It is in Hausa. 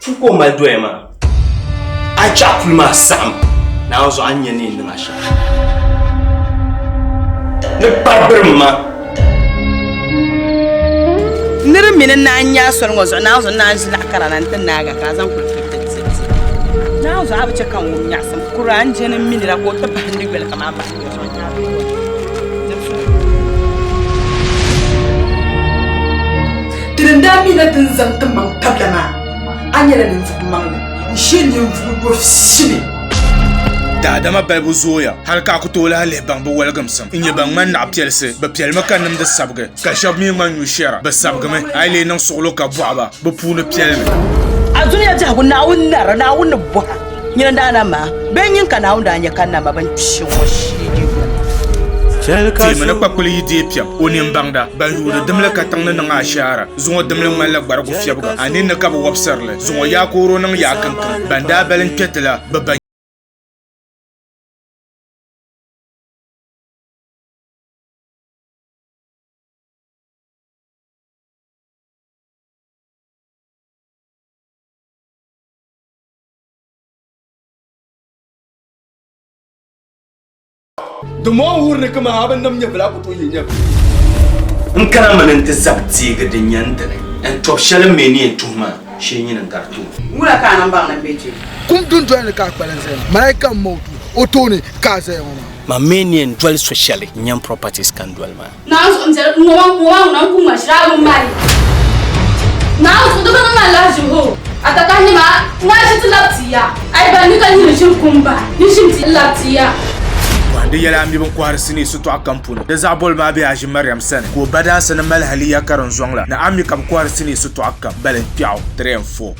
Chuko Malduema. I chap my Sam. Now so onion in the masha. The Barberma. Never minute 9 years was announced and Nakara and the Naga Kazan. Now I have a check on Yasam, Kuran, Jen and Minute of water bandy will come up. Didn't that mean that in Zantamang Tablama? Anyalan for Mang, Shillion for Shilly. Dadama Babu Zoya, Halkakutola Lebang, welcome some. In your bangman up Chelsea, but Pielmacanum the subge, Kashab me man you share, but subgame, I lay no solo cababa, but pull a Pielme. Azuya would now in the book. Yandanama, Benyan Canal down your canama and show Timana Papuli Depiam, Union Banda, Bandu, the Demla Katana Ashara, Zuma Demla Malak Fiabuga, and in the Cabo of Serle, Zuma Yakuro and Yakan, Banda Balinkpegu, Baba. The more who come have them your black to you. Nkaraman and Zabziga de Yantane, and Top Shalamani and Tuma, Shane and Cartoon. Mula can't ban a bitch. Come to join the car balance, Malaika Motu, Otoni, Kaze. Mamanian dwell socially, Nyam properties can dwell man. Now, until no one who must travel marry. Now, to the man loves you ho. At the Kanima, why should Latia? I ban you can use your kumba. You should Latia. The Yalam Quarsini Suto Campun, the Zabol Mabi Ajimariam Sen, who badass and a Malhalia Caron Zongla, the Amikam Quarsini Suto Akam, Balinpegu 3 and 4.